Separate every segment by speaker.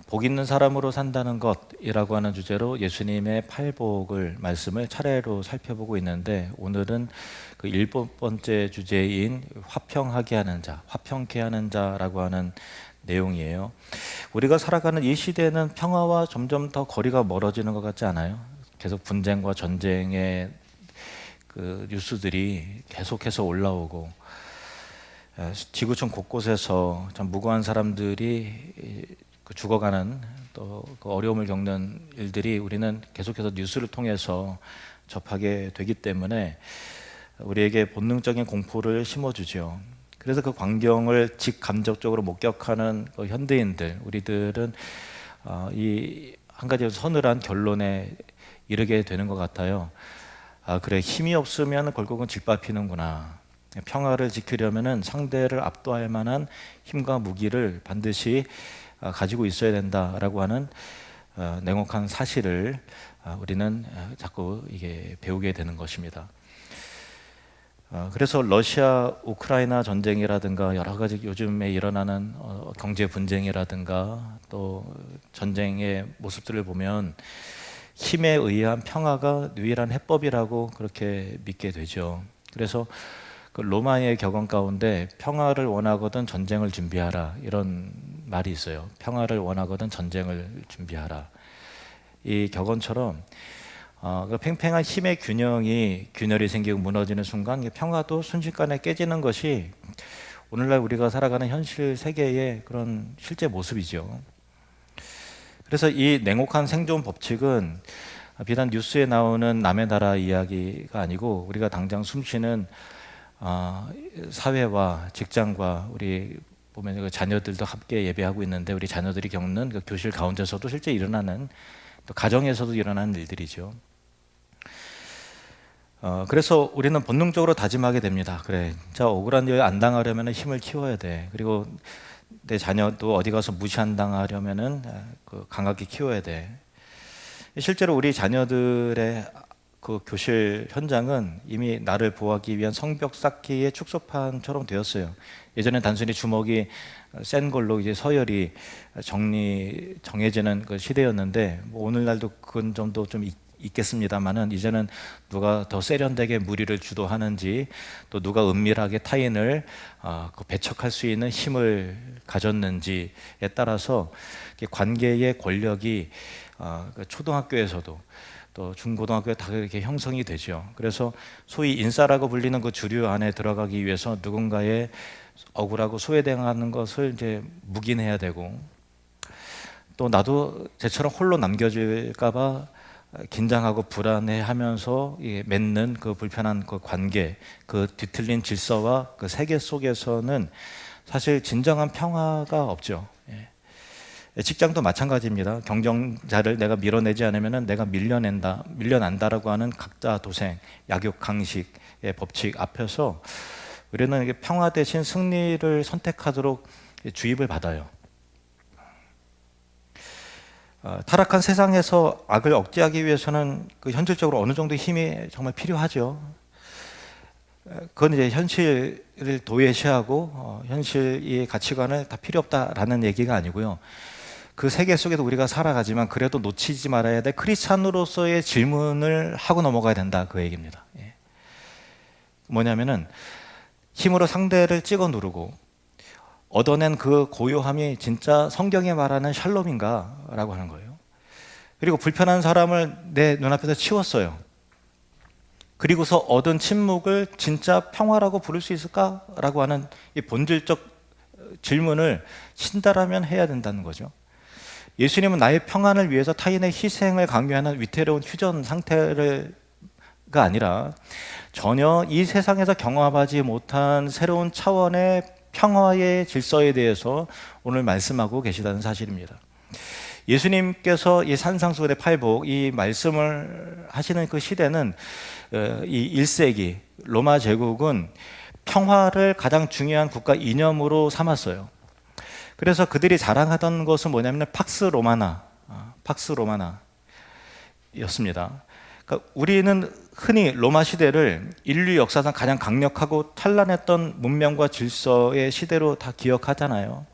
Speaker 1: 복 있는 사람으로 산다는 것이라고 하는 주제로 예수님의 팔복을 말씀을 차례로 살펴보고 있는데, 오늘은 그 일곱 번째 주제인 화평하게 하는 자, 화평케 하는 자라고 하는 내용이에요. 우리가 살아가는 이 시대는 평화와 점점 더 거리가 멀어지는 것 같지 않아요? 계속 분쟁과 전쟁의 그 뉴스들이 계속해서 올라오고, 지구촌 곳곳에서 참 무고한 사람들이 죽어가는, 또 그 어려움을 겪는 일들이 우리는 계속해서 뉴스를 통해서 접하게 되기 때문에 우리에게 본능적인 공포를 심어주죠. 그래서 그 광경을 직감적적으로 목격하는 그 현대인들, 우리들은 이 한 가지 서늘한 결론에 이르게 되는 것 같아요. 그래, 힘이 없으면 결국은 짓밟히는구나. 평화를 지키려면 상대를 압도할 만한 힘과 무기를 반드시 가지고 있어야 된다라고 하는 냉혹한 사실을 우리는 자꾸 이게 배우게 되는 것입니다. 그래서 러시아 우크라이나 전쟁이라든가 여러 가지 요즘에 일어나는 경제 분쟁이라든가 또 전쟁의 모습들을 보면 힘에 의한 평화가 유일한 해법이라고 그렇게 믿게 되죠. 그래서 그 로마의 격언 가운데 평화를 원하거든 전쟁을 준비하라, 이런 말이 있어요. 평화를 원하거든 전쟁을 준비하라. 이 격언처럼 그 팽팽한 힘의 균열이 생기고 무너지는 순간 평화도 순식간에 깨지는 것이 오늘날 우리가 살아가는 현실 세계의 그런 실제 모습이죠. 그래서 이 냉혹한 생존 법칙은 비단 뉴스에 나오는 남의 나라 이야기가 아니고, 우리가 당장 숨쉬는 사회와 직장과 우리 보면 그 자녀들도 함께 예배하고 있는데, 우리 자녀들이 겪는 그 교실 가운데서도 실제 일어나는, 또 가정에서도 일어나는 일들이죠. 그래서 우리는 본능적으로 다짐하게 됩니다. 그래, 자, 억울한 일 안 당하려면 힘을 키워야 돼. 그리고 내 자녀도 어디 가서 무시 안 당하려면은 강하게 키워야 돼. 실제로 우리 자녀들의 그 교실 현장은 이미 나를 보호하기 위한 성벽 쌓기의 축소판처럼 되었어요. 예전엔 단순히 주먹이 센 걸로 이제 서열이 정해지는 그 시대였는데, 뭐 오늘날도 그건 정도 좀 있겠습니다만은, 이제는 누가 더 세련되게 무리를 주도하는지, 또 누가 은밀하게 타인을 배척할 수 있는 힘을 가졌는지에 따라서 관계의 권력이 초등학교에서도 또 중고등학교에 다 이렇게 형성이 되죠. 그래서 소위 인싸라고 불리는 그 주류 안에 들어가기 위해서 누군가의 억울하고 소외당하는 것을 이제 묵인해야 되고, 또 나도 쟤처럼 홀로 남겨질까봐 긴장하고 불안해하면서 맺는 그 불편한 그 관계, 그 뒤틀린 질서와 그 세계 속에서는 사실 진정한 평화가 없죠. 직장도 마찬가지입니다. 경쟁자를 내가 밀어내지 않으면 내가 밀려난다라고 하는 각자 도생, 약육 강식의 법칙 앞에서 우리는 평화 대신 승리를 선택하도록 주입을 받아요. 타락한 세상에서 악을 억제하기 위해서는 그 현실적으로 어느 정도 힘이 정말 필요하죠. 그건 이제 현실을 도외시하고 현실의 가치관을 다 필요 없다라는 얘기가 아니고요. 그 세계 속에서 우리가 살아가지만 그래도 놓치지 말아야 될 크리스찬으로서의 질문을 하고 넘어가야 된다, 그 얘기입니다. 뭐냐면은 힘으로 상대를 찍어 누르고 얻어낸 그 고요함이 진짜 성경이 말하는 샬롬인가 라고 하는 거예요. 그리고 불편한 사람을 내 눈앞에서 치웠어요. 그리고서 얻은 침묵을 진짜 평화라고 부를 수 있을까? 라고 하는 이 본질적 질문을 친다라면 해야 된다는 거죠. 예수님은 나의 평안을 위해서 타인의 희생을 강요하는 위태로운 휴전 상태가 아니라 전혀 이 세상에서 경험하지 못한 새로운 차원의 평화의 질서에 대해서 오늘 말씀하고 계시다는 사실입니다. 예수님께서 이 산상수훈의 팔복, 이 말씀을 하시는 그 시대는 이 1세기 로마 제국은 평화를 가장 중요한 국가 이념으로 삼았어요. 그래서 그들이 자랑하던 것은 뭐냐면 팍스 로마나였습니다. 그러니까 우리는 흔히 로마 시대를 인류 역사상 가장 강력하고 찬란했던 문명과 질서의 시대로 다 기억하잖아요.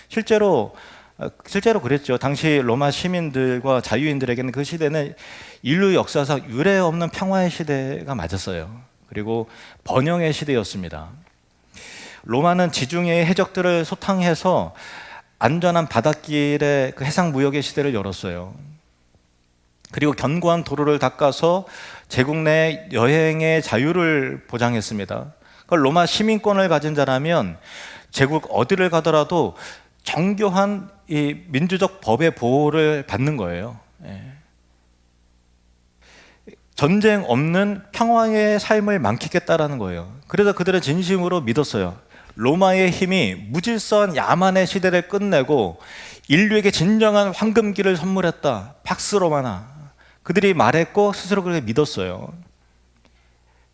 Speaker 1: 실제로 실제로 그랬죠. 당시 로마 시민들과 자유인들에게는 그 시대는 인류 역사상 유례 없는 평화의 시대가 맞았어요. 그리고 번영의 시대였습니다. 로마는 지중해의 해적들을 소탕해서 안전한 바닷길의 그 해상 무역의 시대를 열었어요. 그리고 견고한 도로를 닦아서 제국 내 여행의 자유를 보장했습니다. 로마 시민권을 가진 자라면 제국 어디를 가더라도 정교한 이 민주적 법의 보호를 받는 거예요. 전쟁 없는 평화의 삶을 만끽했다라는 거예요. 그래서 그들은 진심으로 믿었어요. 로마의 힘이 무질서한 야만의 시대를 끝내고 인류에게 진정한 황금기를 선물했다. 팍스 로마나. 그들이 말했고 스스로 그렇게 믿었어요.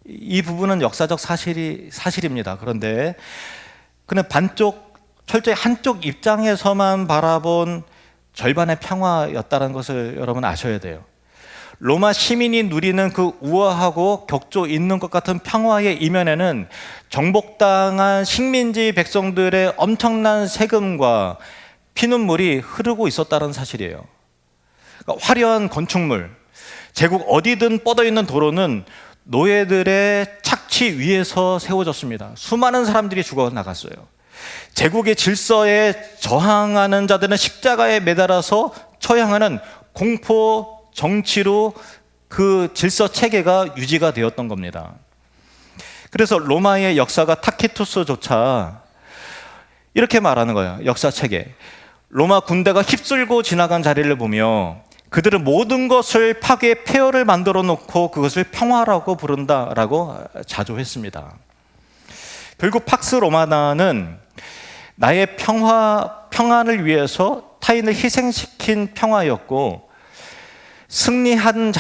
Speaker 1: 이 부분은 역사적 사실입니다. 그런데 그는 철저히 한쪽 입장에서만 바라본 절반의 평화였다는 것을 여러분 아셔야 돼요. 로마 시민이 누리는 그 우아하고 격조 있는 것 같은 평화의 이면에는 정복당한 식민지 백성들의 엄청난 세금과 피눈물이 흐르고 있었다는 사실이에요. 그러니까 화려한 건축물, 제국 어디든 뻗어있는 도로는 노예들의 착취 위에서 세워졌습니다. 수많은 사람들이 죽어나갔어요. 제국의 질서에 저항하는 자들은 십자가에 매달아서 처형하는 공포 정치로 그 질서 체계가 유지가 되었던 겁니다. 그래서 로마의 역사가 타키투스조차 이렇게 말하는 거예요. 역사 체계. 로마 군대가 휩쓸고 지나간 자리를 보며 그들은 모든 것을 파괴 폐허를 만들어 놓고 그것을 평화라고 부른다라고 자조했습니다. 결국 팍스 로마나는 나의 평안을 위해서 타인을 희생시킨 평화였고 승리한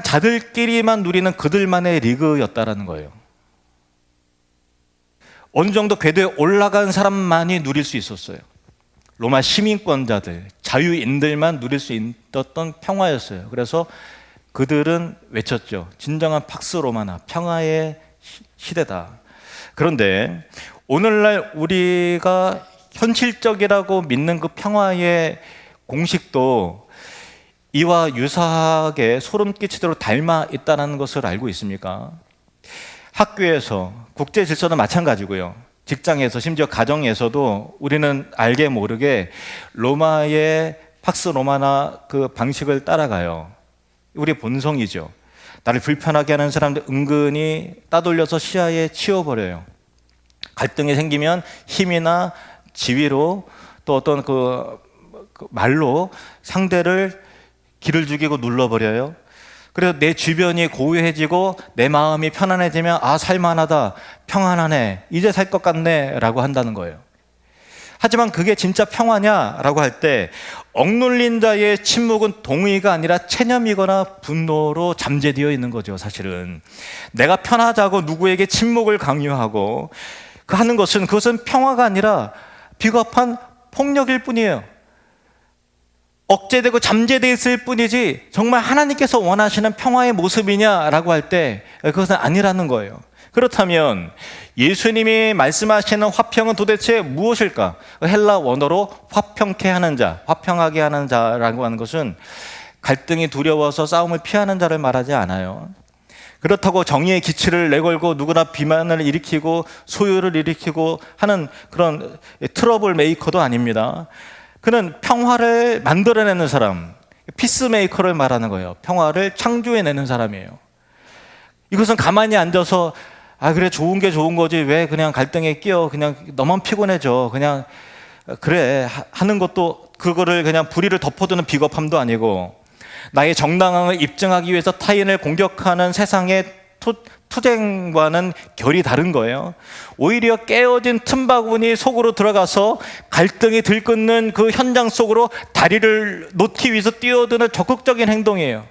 Speaker 1: 자들끼리만 누리는 그들만의 리그였다라는 거예요. 어느 정도 궤도에 올라간 사람만이 누릴 수 있었어요. 로마 시민권자들, 자유인들만 누릴 수 있었던 평화였어요. 그래서 그들은 외쳤죠. 진정한 팍스 로마나, 평화의 시대다. 그런데 오늘날 우리가 현실적이라고 믿는 그 평화의 공식도 이와 유사하게 소름 끼치도록 닮아 있다는 것을 알고 있습니까? 학교에서 국제 질서는 마찬가지고요. 직장에서 심지어 가정에서도 우리는 알게 모르게 로마의 팍스 로마나 그 방식을 따라가요. 우리 본성이죠. 나를 불편하게 하는 사람들 은근히 따돌려서 시야에 치워버려요. 갈등이 생기면 힘이나 지위로 또 어떤 그 말로 상대를 기를 죽이고 눌러버려요. 그래서 내 주변이 고요해지고 내 마음이 편안해지면 아, 살만하다, 평안하네, 이제 살 것 같네 라고 한다는 거예요. 하지만 그게 진짜 평화냐라고 할 때 억눌린 자의 침묵은 동의가 아니라 체념이거나 분노로 잠재되어 있는 거죠. 사실은 내가 편하자고 누구에게 침묵을 강요하고 하는 것은 그것은 평화가 아니라 비겁한 폭력일 뿐이에요. 억제되고 잠재되어 있을 뿐이지 정말 하나님께서 원하시는 평화의 모습이냐라고 할 때 그것은 아니라는 거예요. 그렇다면 예수님이 말씀하시는 화평은 도대체 무엇일까? 헬라 원어로 화평케 하는 자, 화평하게 하는 자라고 하는 것은 갈등이 두려워서 싸움을 피하는 자를 말하지 않아요. 그렇다고 정의의 기치를 내걸고 누구나 비만을 일으키고 소요를 일으키고 하는 그런 트러블 메이커도 아닙니다. 그는 평화를 만들어내는 사람, 피스메이커를 말하는 거예요. 평화를 창조해내는 사람이에요. 이것은 가만히 앉아서 아 그래 좋은 게 좋은 거지 왜 그냥 갈등에 끼어 그냥 너만 피곤해져 그냥 그래 하는 것도 그거를 그냥 불의를 덮어두는 비겁함도 아니고 나의 정당함을 입증하기 위해서 타인을 공격하는 세상의 투쟁과는 결이 다른 거예요. 오히려 깨어진 틈바구니 속으로 들어가서 갈등이 들끓는 그 현장 속으로 다리를 놓기 위해서 뛰어드는 적극적인 행동이에요.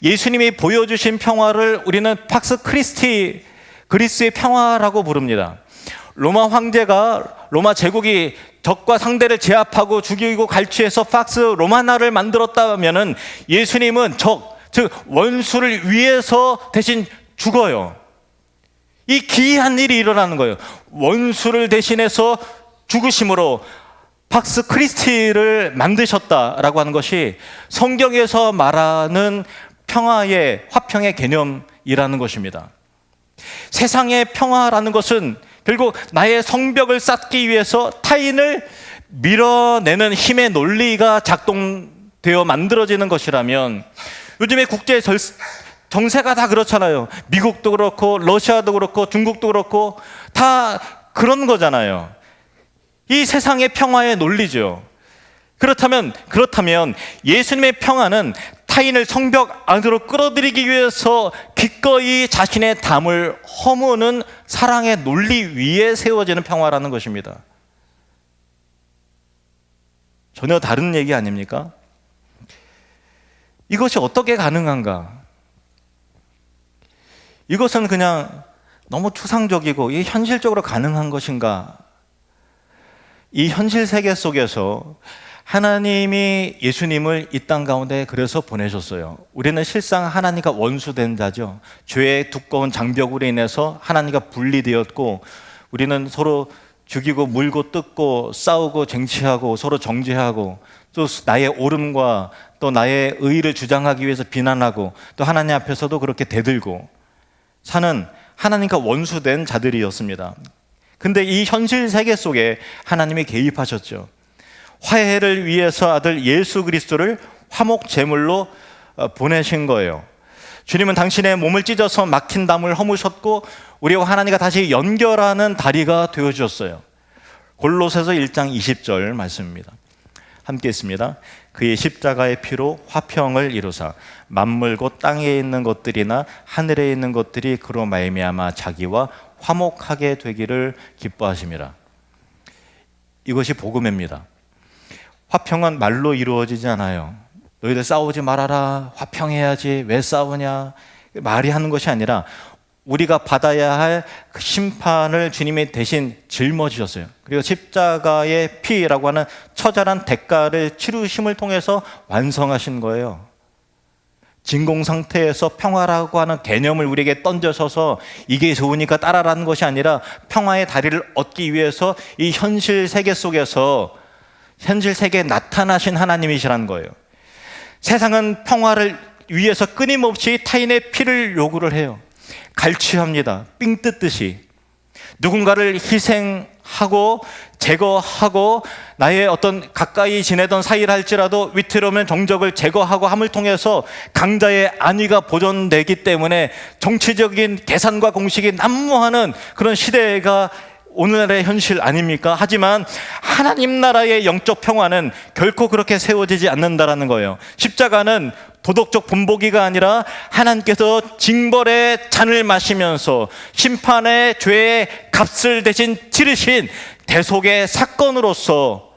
Speaker 1: 예수님이 보여주신 평화를 우리는 팍스 크리스티, 그리스의 평화라고 부릅니다. 로마 황제가 로마 제국이 적과 상대를 제압하고 죽이고 갈취해서 팍스 로마나를 만들었다면은 예수님은 즉 원수를 위해서 대신 죽어요. 이 기이한 일이 일어나는 거예요. 원수를 대신해서 죽으심으로 팍스 크리스티를 만드셨다라고 하는 것이 성경에서 말하는 평화의, 화평의 개념이라는 것입니다. 세상의 평화라는 것은 결국 나의 성벽을 쌓기 위해서 타인을 밀어내는 힘의 논리가 작동되어 만들어지는 것이라면, 요즘에 국제 정세가 다 그렇잖아요. 미국도 그렇고 러시아도 그렇고 중국도 그렇고 다 그런 거잖아요. 이 세상의 평화의 논리죠. 그렇다면 예수님의 평화는 타인을 성벽 안으로 끌어들이기 위해서 기꺼이 자신의 담을 허무는 사랑의 논리 위에 세워지는 평화라는 것입니다. 전혀 다른 얘기 아닙니까? 이것이 어떻게 가능한가? 이것은 그냥 너무 추상적이고 이게 현실적으로 가능한 것인가? 이 현실 세계 속에서 하나님이 예수님을 이 땅 가운데 그래서 보내셨어요. 우리는 실상 하나님과 원수된 자죠. 죄의 두꺼운 장벽으로 인해서 하나님과 분리되었고, 우리는 서로 죽이고 물고 뜯고 싸우고 쟁취하고 서로 정죄하고, 또 나의 옳음과 또 나의 의의를 주장하기 위해서 비난하고, 또 하나님 앞에서도 그렇게 대들고 사는 하나님과 원수된 자들이었습니다. 근데 이 현실 세계 속에 하나님이 개입하셨죠. 화해를 위해서 아들 예수 그리스도를 화목 제물로 보내신 거예요. 주님은 당신의 몸을 찢어서 막힌 담을 허무셨고 우리와 하나님과 다시 연결하는 다리가 되어주셨어요. 골로새서 1장 20절 말씀입니다. 함께 있습니다. 그의 십자가의 피로 화평을 이루사 만물 곧 땅에 있는 것들이나 하늘에 있는 것들이 그로 말미암아 자기와 화목하게 되기를 기뻐하심이라. 이것이 복음입니다. 화평은 말로 이루어지지 않아요. 너희들 싸우지 말아라, 화평해야지, 왜 싸우냐, 말이 하는 것이 아니라 우리가 받아야 할 그 심판을 주님이 대신 짊어지셨어요. 그리고 십자가의 피라고 하는 처절한 대가를 치르심을 통해서 완성하신 거예요. 진공 상태에서 평화라고 하는 개념을 우리에게 던져서서 이게 좋으니까 따라라는 것이 아니라 평화의 다리를 얻기 위해서 이 현실 세계 속에서 현실 세계에 나타나신 하나님이시라는 거예요. 세상은 평화를 위해서 끊임없이 타인의 피를 요구를 해요. 갈취합니다. 삥 뜯듯이 누군가를 희생하고 제거하고 나의 어떤 가까이 지내던 사이를 할지라도 위태로운 정적을 제거하고 함을 통해서 강자의 안위가 보존되기 때문에 정치적인 계산과 공식이 난무하는 그런 시대가 오늘날의 현실 아닙니까? 하지만 하나님 나라의 영적 평화는 결코 그렇게 세워지지 않는다라는 거예요. 십자가는 도덕적 본보기가 아니라 하나님께서 징벌의 잔을 마시면서 심판의 죄의 값을 대신 치르신 대속의 사건으로서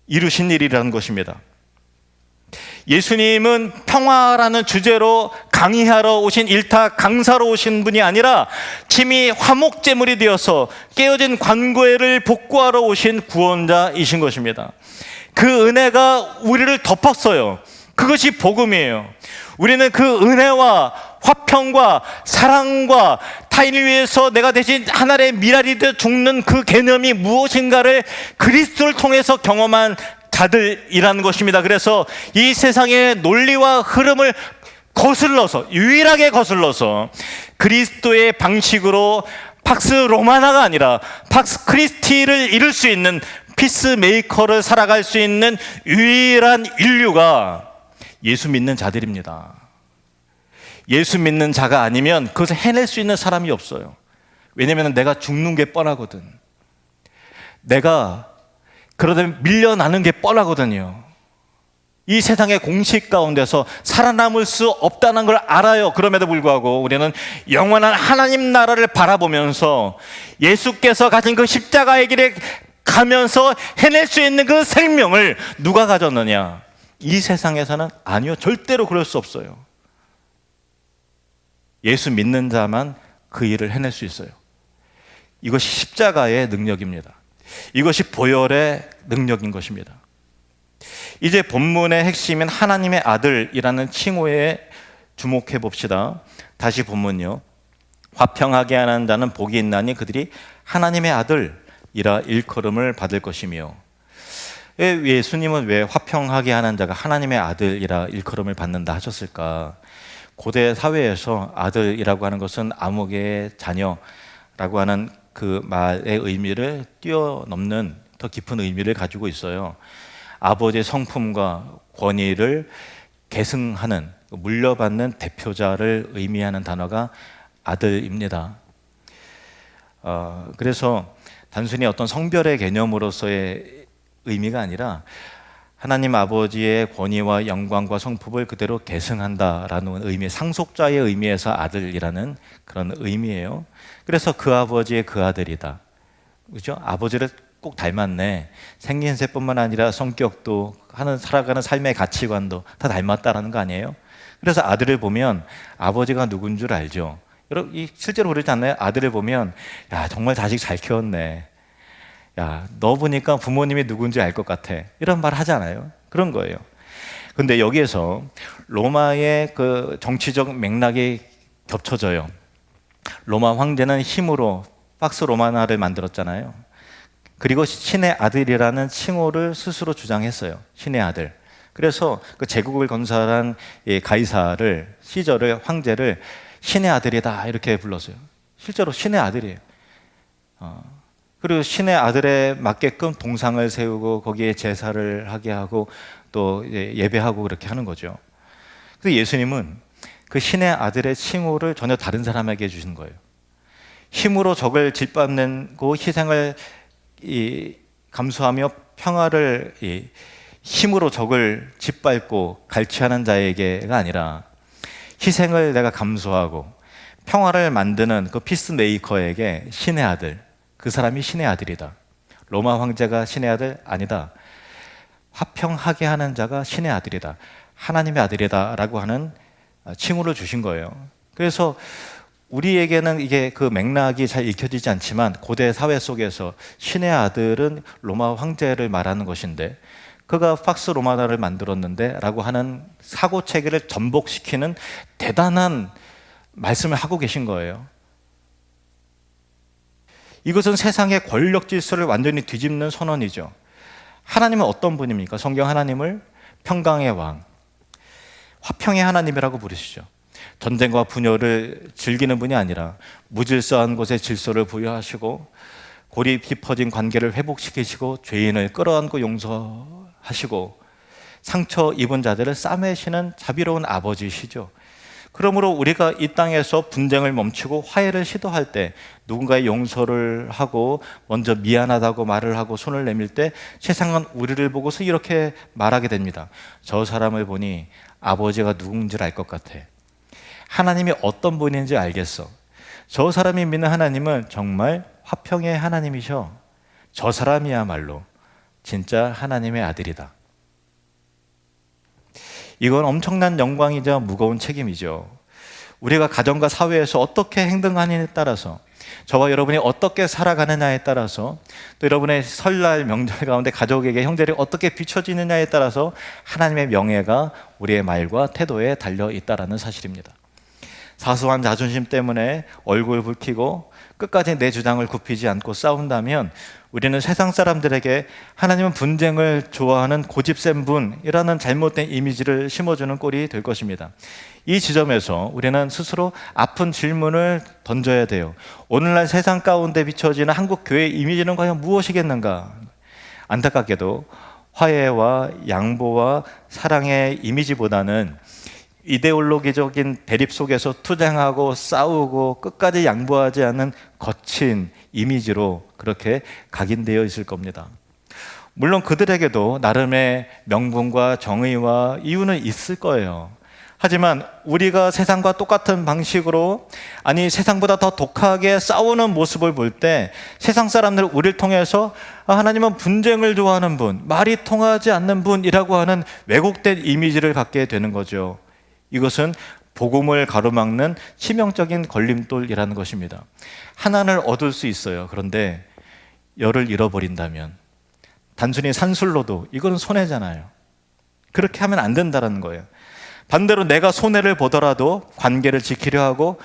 Speaker 1: 이루신 일이라는 것입니다. 예수님은 평화라는 주제로 강의하러 오신 일타 강사로 오신 분이 아니라 침이 화목제물이 되어서 깨어진 관고회를 복구하러 오신 구원자이신 것입니다. 그 은혜가 우리를 덮었어요. 그것이 복음이에요. 우리는 그 은혜와 화평과 사랑과 타인을 위해서 내가 대신 하나의 미랄이 되어 죽는 그 개념이 무엇인가를 그리스도를 통해서 경험한 자들이라는 것입니다. 그래서 이 세상의 논리와 흐름을 거슬러서, 유일하게 거슬러서 그리스도의 방식으로 팍스 로마나가 아니라 팍스 크리스티를 이룰 수 있는 피스메이커를 살아갈 수 있는 유일한 인류가 예수 믿는 자들입니다. 예수 믿는 자가 아니면 그것을 해낼 수 있는 사람이 없어요. 왜냐하면 내가 죽는 게 뻔하거든. 내가 그러다 밀려나는 게 뻔하거든요. 이 세상의 공식 가운데서 살아남을 수 없다는 걸 알아요. 그럼에도 불구하고 우리는 영원한 하나님 나라를 바라보면서 예수께서 가진 그 십자가의 길에 가면서 해낼 수 있는 그 생명을 누가 가졌느냐? 이 세상에서는 아니요, 절대로 그럴 수 없어요. 예수 믿는 자만 그 일을 해낼 수 있어요. 이것이 십자가의 능력입니다. 이것이 보혈의 능력인 것입니다. 이제 본문의 핵심인 하나님의 아들이라는 칭호에 주목해 봅시다. 다시 본문요. 화평하게 하는 자는 복이 있나니 그들이 하나님의 아들, 이라 일컬음을 받을 것이며. 예수님은 왜 화평하게 하는 자가 하나님의 아들이라 일컬음을 받는다 하셨을까? 고대 사회에서 아들이라고 하는 것은 아무개의 자녀라고 하는 그 말의 의미를 뛰어넘는 더 깊은 의미를 가지고 있어요. 아버지의 성품과 권위를 계승하는, 물려받는 대표자를 의미하는 단어가 아들입니다. 그래서 단순히 어떤 성별의 개념으로서의 의미가 아니라 하나님 아버지의 권위와 영광과 성품을 그대로 계승한다라는 의미, 상속자의 의미에서 아들이라는 그런 의미예요. 그래서 그 아버지의 그 아들이다. 그렇죠? 아버지를 꼭 닮았네. 생긴새뿐만 아니라 성격도 살아가는 삶의 가치관도 다 닮았다라는 거 아니에요? 그래서 아들을 보면 아버지가 누군 줄 알죠. 여러분, 실제로 그러지 않나요? 아들을 보면 야, 정말 자식 잘 키웠네. 야, 너 보니까 부모님이 누군지 알 것 같아. 이런 말 하잖아요. 그런 거예요. 근데 여기에서 로마의 그 정치적 맥락이 겹쳐져요. 로마 황제는 힘으로 팍스 로마나를 만들었잖아요. 그리고 신의 아들이라는 칭호를 스스로 주장했어요. 신의 아들. 그래서 그 제국을 건설한 가이사를, 시저를, 황제를 신의 아들이다 이렇게 불렀어요. 실제로 신의 아들이에요. 그리고 신의 아들에 맞게끔 동상을 세우고 거기에 제사를 하게 하고 또 예배하고 그렇게 하는 거죠. 그래서 예수님은 그 신의 아들의 칭호를 전혀 다른 사람에게 주신 거예요. 힘으로 적을 짓밟고 희생을 감수하며 평화를 힘으로 적을 짓밟고 갈취하는 자에게가 아니라 희생을 내가 감수하고 평화를 만드는 그 피스메이커에게 신의 아들, 그 사람이 신의 아들이다. 로마 황제가 신의 아들? 아니다. 화평하게 하는 자가 신의 아들이다. 하나님의 아들이다 라고 하는 칭호를 주신 거예요. 그래서 우리에게는 이게 그 맥락이 잘 읽혀지지 않지만 고대 사회 속에서 신의 아들은 로마 황제를 말하는 것인데 그가 팍스 로마나를 만들었는데 라고 하는 사고체계를 전복시키는 대단한 말씀을 하고 계신 거예요. 이것은 세상의 권력 질서를 완전히 뒤집는 선언이죠. 하나님은 어떤 분입니까? 성경 하나님을 평강의 왕, 화평의 하나님이라고 부르시죠. 전쟁과 분열을 즐기는 분이 아니라 무질서한 곳에 질서를 부여하시고 골이 깊어진 관계를 회복시키시고 죄인을 끌어안고 용서하시고 상처 입은 자들을 싸매시는 자비로운 아버지시죠. 그러므로 우리가 이 땅에서 분쟁을 멈추고 화해를 시도할 때 누군가의 용서를 하고 먼저 미안하다고 말을 하고 손을 내밀 때 세상은 우리를 보고서 이렇게 말하게 됩니다. 저 사람을 보니 아버지가 누군지 알 것 같아. 하나님이 어떤 분인지 알겠어. 저 사람이 믿는 하나님은 정말 화평의 하나님이셔. 저 사람이야말로 진짜 하나님의 아들이다. 이건 엄청난 영광이자 무거운 책임이죠. 우리가 가정과 사회에서 어떻게 행동하느냐에 따라서, 저와 여러분이 어떻게 살아가느냐에 따라서, 또 여러분의 설날 명절 가운데 가족에게 형제를 어떻게 비춰지느냐에 따라서 하나님의 명예가 우리의 말과 태도에 달려 있다는 사실입니다. 사소한 자존심 때문에 얼굴 붉히고 끝까지 내 주장을 굽히지 않고 싸운다면 우리는 세상 사람들에게 하나님은 분쟁을 좋아하는 고집센 분이라는 잘못된 이미지를 심어주는 꼴이 될 것입니다. 이 지점에서 우리는 스스로 아픈 질문을 던져야 돼요. 오늘날 세상 가운데 비춰지는 한국 교회의 이미지는 과연 무엇이겠는가? 안타깝게도 화해와 양보와 사랑의 이미지보다는 이데올로기적인 대립 속에서 투쟁하고 싸우고 끝까지 양보하지 않는 거친 이미지로 그렇게 각인되어 있을 겁니다. 물론 그들에게도 나름의 명분과 정의와 이유는 있을 거예요. 하지만 우리가 세상과 똑같은 방식으로, 아니 세상보다 더 독하게 싸우는 모습을 볼 때 세상 사람들은 우리를 통해서 하나님은 분쟁을 좋아하는 분, 말이 통하지 않는 분이라고 하는 왜곡된 이미지를 갖게 되는 거죠. 이것은 복음을 가로막는 치명적인 걸림돌이라는 것입니다. 하나를 얻을 수 있어요. 그런데 열을 잃어버린다면, 단순히 산술로도 이거는 손해잖아요. 그렇게 하면 안 된다는 거예요. 반대로 내가 손해를 보더라도 관계를 지키려 하고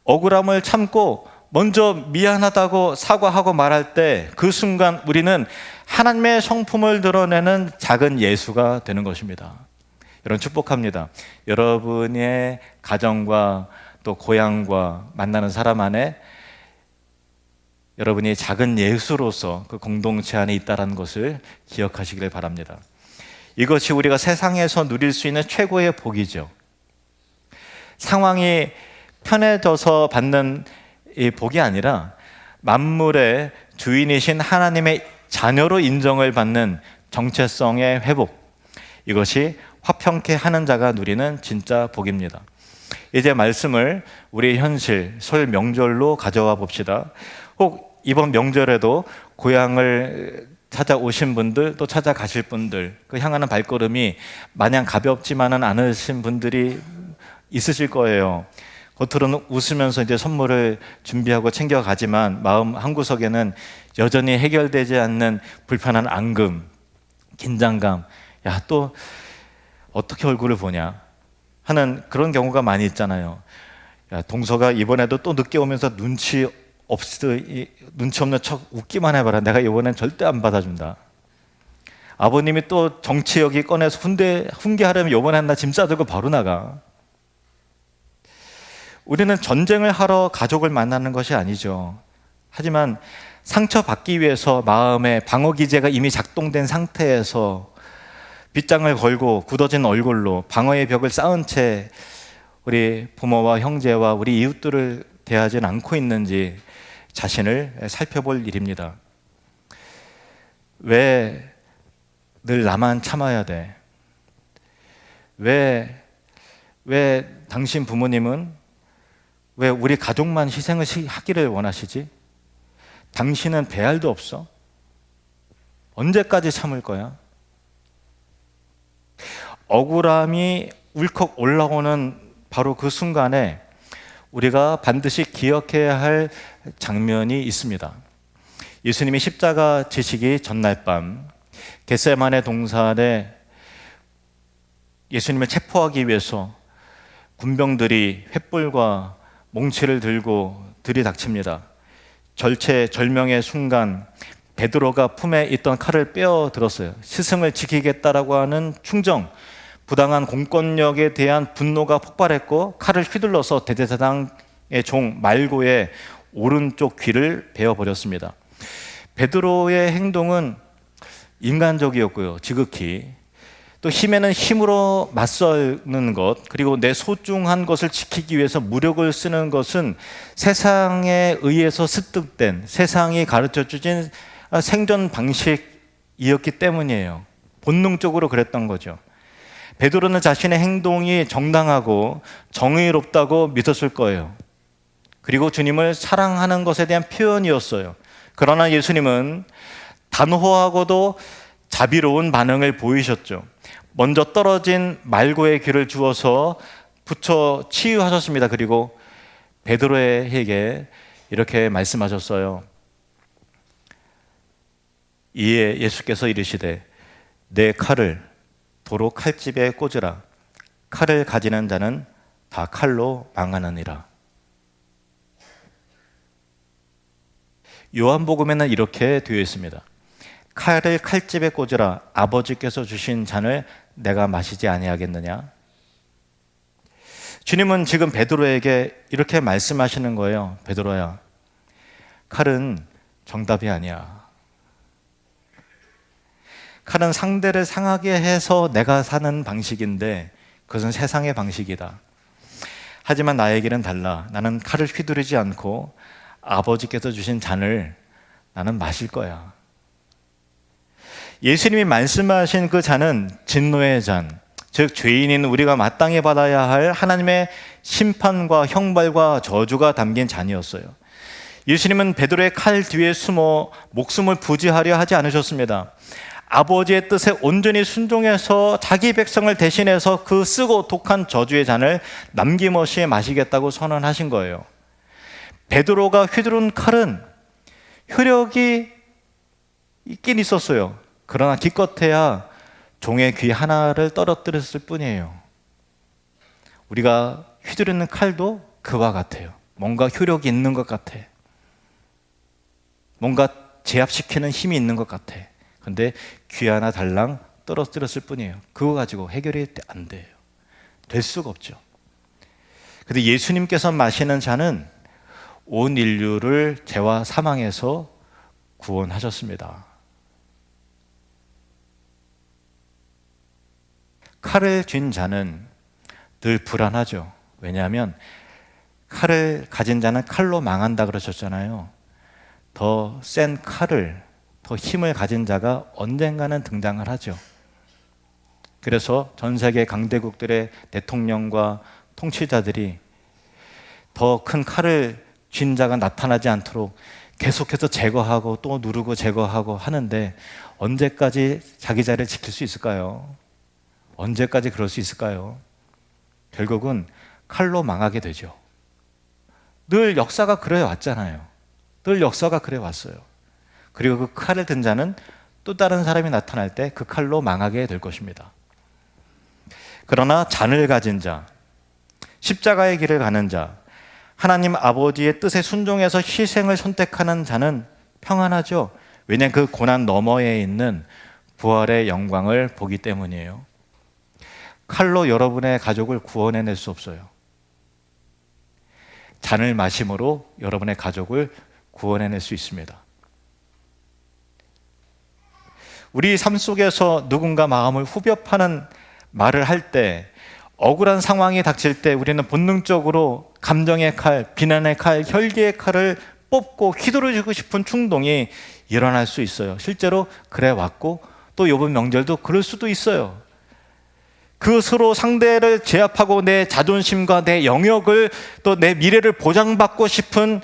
Speaker 1: 억울함을 참고 먼저 미안하다고 사과하고 말할 때 그 순간 우리는 하나님의 성품을 드러내는 작은 예수가 되는 것입니다. 여러분 축복합니다. 여러분의 가정과 또 고향과 만나는 사람 안에 여러분이 작은 예수로서 그 공동체 안에 있다는 것을 기억하시길 바랍니다. 이것이 우리가 세상에서 누릴 수 있는 최고의 복이죠. 상황이 편해져서 받는 이 복이 아니라 만물의 주인이신 하나님의 자녀로 인정을 받는 정체성의 회복, 이것이 화평케 하는 자가 누리는 진짜 복입니다. 이제 말씀을 우리의 현실, 설 명절로 가져와 봅시다. 혹 이번 명절에도 고향을 찾아오신 분들, 또 찾아가실 분들, 그 향하는 발걸음이 마냥 가볍지만은 않으신 분들이 있으실 거예요. 겉으로는 웃으면서 이제 선물을 준비하고 챙겨가지만 마음 한구석에는 여전히 해결되지 않는 불편한 앙금, 긴장감, 야, 또 어떻게 얼굴을 보냐 하는 그런 경우가 많이 있잖아요. 야, 동서가 이번에도 또 늦게 오면서 눈치 없는 척 웃기만 해봐라. 내가 이번엔 절대 안 받아준다. 아버님이 또 정치여기 꺼내서 훈계하려면 이번엔 나 짐 싸들고 바로 나가. 우리는 전쟁을 하러 가족을 만나는 것이 아니죠. 하지만 상처받기 위해서 마음의 방어기제가 이미 작동된 상태에서 빗장을 걸고 굳어진 얼굴로 방어의 벽을 쌓은 채 우리 부모와 형제와 우리 이웃들을 대하지는 않고 있는지 자신을 살펴볼 일입니다. 왜 늘 나만 참아야 돼? 왜 당신 부모님은 왜 우리 가족만 희생을 하기를 원하시지? 당신은 배알도 없어? 언제까지 참을 거야? 억울함이 울컥 올라오는 바로 그 순간에 우리가 반드시 기억해야 할 장면이 있습니다. 예수님이 십자가 지시기 전날 밤 겟세마네 동산에 예수님을 체포하기 위해서 군병들이 횃불과 몽치를 들고 들이닥칩니다. 절체절명의 순간 베드로가 품에 있던 칼을 빼어 들었어요. 스승을 지키겠다라고 하는 충정, 부당한 공권력에 대한 분노가 폭발했고 칼을 휘둘러서 대제사장의 종 말고의 오른쪽 귀를 베어버렸습니다. 베드로의 행동은 인간적이었고요. 지극히 또 힘에는 힘으로 맞서는 것, 그리고 내 소중한 것을 지키기 위해서 무력을 쓰는 것은 세상에 의해서 습득된, 세상이 가르쳐 주신 생존 방식이었기 때문이에요. 본능적으로 그랬던 거죠. 베드로는 자신의 행동이 정당하고 정의롭다고 믿었을 거예요. 그리고 주님을 사랑하는 것에 대한 표현이었어요. 그러나 예수님은 단호하고도 자비로운 반응을 보이셨죠. 먼저 떨어진 말고의 귀를 주어서 붙여 치유하셨습니다. 그리고 베드로에게 이렇게 말씀하셨어요. 이에 예수께서 이르시되 내 칼을 도로 칼집에 꽂으라. 칼을 가지는 자는 다 칼로 망하느니라. 요한복음에는 이렇게 되어 있습니다. 칼을 칼집에 꽂으라. 아버지께서 주신 잔을 내가 마시지 아니하겠느냐? 주님은 지금 베드로에게 이렇게 말씀하시는 거예요. 베드로야, 칼은 정답이 아니야. 칼은 상대를 상하게 해서 내가 사는 방식인데 그것은 세상의 방식이다. 하지만 나에게는 달라. 나는 칼을 휘두르지 않고 아버지께서 주신 잔을 나는 마실 거야. 예수님이 말씀하신 그 잔은 진노의 잔, 즉 죄인인 우리가 마땅히 받아야 할 하나님의 심판과 형벌과 저주가 담긴 잔이었어요. 예수님은 베드로의 칼 뒤에 숨어 목숨을 부지하려 하지 않으셨습니다. 아버지의 뜻에 온전히 순종해서 자기 백성을 대신해서 그 쓰고 독한 저주의 잔을 남김없이 마시겠다고 선언하신 거예요. 베드로가 휘두른 칼은 효력이 있긴 있었어요. 그러나 기껏해야 종의 귀 하나를 떨어뜨렸을 뿐이에요. 우리가 휘두르는 칼도 그와 같아요. 뭔가 효력이 있는 것 같아. 뭔가 제압시키는 힘이 있는 것 같아. 근데 귀 하나 달랑 떨어뜨렸을 뿐이에요. 그거 가지고 해결이 안 돼요. 될 수가 없죠. 근데 예수님께서 마시는 잔은 온 인류를 죄와 사망에서 구원하셨습니다. 칼을 쥔 자는 늘 불안하죠. 왜냐하면 칼을 가진 자는 칼로 망한다 그러셨잖아요. 더 센 칼을, 더 힘을 가진 자가 언젠가는 등장을 하죠. 그래서 전 세계 강대국들의 대통령과 통치자들이 더 큰 칼을 쥔 자가 나타나지 않도록 계속해서 제거하고 또 누르고 제거하고 하는데 언제까지 자기 자리를 지킬 수 있을까요? 언제까지 그럴 수 있을까요? 결국은 칼로 망하게 되죠. 늘 역사가 그래 왔잖아요. 늘 역사가 그래 왔어요. 그리고 그 칼을 든 자는 또 다른 사람이 나타날 때 그 칼로 망하게 될 것입니다. 그러나 잔을 가진 자, 십자가의 길을 가는 자, 하나님 아버지의 뜻에 순종해서 희생을 선택하는 자는 평안하죠. 왜냐하면 그 고난 너머에 있는 부활의 영광을 보기 때문이에요. 칼로 여러분의 가족을 구원해낼 수 없어요. 잔을 마심으로 여러분의 가족을 구원해낼 수 있습니다. 우리 삶 속에서 누군가 마음을 후벼 파는 말을 할 때, 억울한 상황이 닥칠 때 우리는 본능적으로 감정의 칼, 비난의 칼, 혈기의 칼을 뽑고 휘두르고 싶은 충동이 일어날 수 있어요. 실제로 그래 왔고 또 이번 명절도 그럴 수도 있어요. 그것으로 상대를 제압하고 내 자존심과 내 영역을 또 내 미래를 보장받고 싶은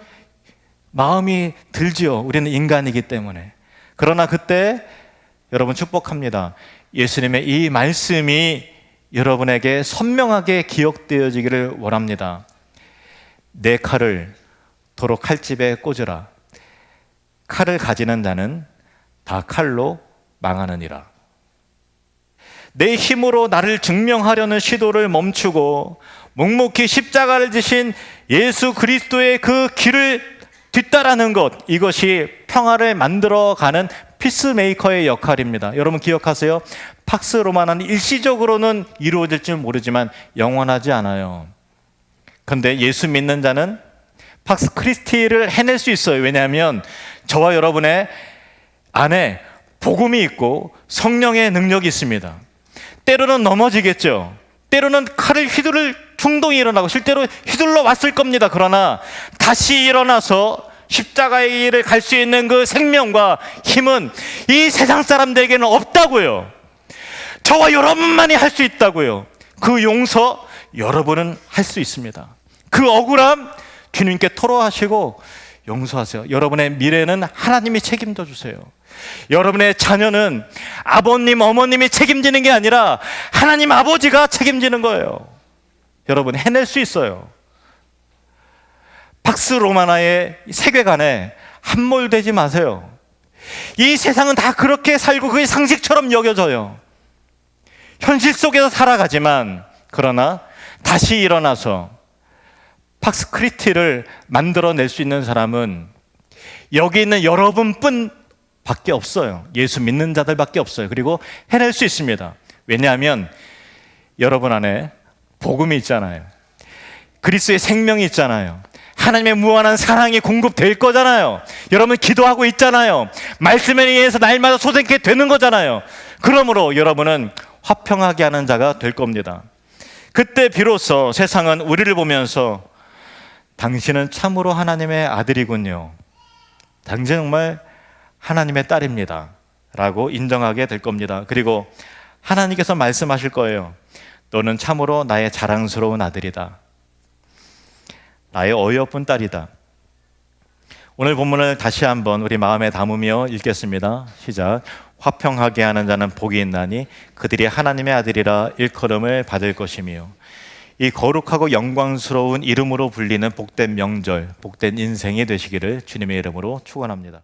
Speaker 1: 마음이 들지요. 우리는 인간이기 때문에. 그러나 그때 여러분 축복합니다. 예수님의 이 말씀이 여러분에게 선명하게 기억되어지기를 원합니다. 내 칼을 도로 칼집에 꽂으라. 칼을 가지는 자는 다 칼로 망하느니라. 내 힘으로 나를 증명하려는 시도를 멈추고 묵묵히 십자가를 지신 예수 그리스도의 그 길을 뒤따라는 것, 이것이 평화를 만들어가는 피스메이커의 역할입니다. 여러분 기억하세요? 팍스 로마나는 일시적으로는 이루어질지 모르지만 영원하지 않아요. 그런데 예수 믿는 자는 팍스 크리스티를 해낼 수 있어요. 왜냐하면 저와 여러분의 안에 복음이 있고 성령의 능력이 있습니다. 때로는 넘어지겠죠. 때로는 칼을 휘두를 충동이 일어나고 실제로 휘둘러 왔을 겁니다. 그러나 다시 일어나서 십자가의 길을 갈 수 있는 그 생명과 힘은 이 세상 사람들에게는 없다고요. 저와 여러분만이 할 수 있다고요. 그 용서 여러분은 할 수 있습니다. 그 억울함 주님께 토로하시고 용서하세요. 여러분의 미래는 하나님이 책임져 주세요. 여러분의 자녀는 아버님, 어머님이 책임지는 게 아니라 하나님 아버지가 책임지는 거예요. 여러분 해낼 수 있어요. 팍스 로마나의 세계관에 함몰되지 마세요. 이 세상은 다 그렇게 살고 그게 상식처럼 여겨져요. 현실 속에서 살아가지만 그러나 다시 일어나서 팍스 크리티를 만들어낼 수 있는 사람은 여기 있는 여러분뿐 밖에 없어요. 예수 믿는 자들밖에 없어요. 그리고 해낼 수 있습니다. 왜냐하면 여러분 안에 복음이 있잖아요. 그리스도의 생명이 있잖아요. 하나님의 무한한 사랑이 공급될 거잖아요. 여러분 기도하고 있잖아요. 말씀에 의해서 날마다 소생케 되는 거잖아요. 그러므로 여러분은 화평하게 하는 자가 될 겁니다. 그때 비로소 세상은 우리를 보면서 당신은 참으로 하나님의 아들이군요. 당신 정말 하나님의 딸입니다. 라고 인정하게 될 겁니다. 그리고 하나님께서 말씀하실 거예요. 너는 참으로 나의 자랑스러운 아들이다. 나의 어여쁜 딸이다. 오늘 본문을 다시 한번 우리 마음에 담으며 읽겠습니다. 시작. 화평하게 하는 자는 복이 있나니 그들이 하나님의 아들이라 일컬음을 받을 것이며 이 거룩하고 영광스러운 이름으로 불리는 복된 명절, 복된 인생이 되시기를 주님의 이름으로 축원합니다.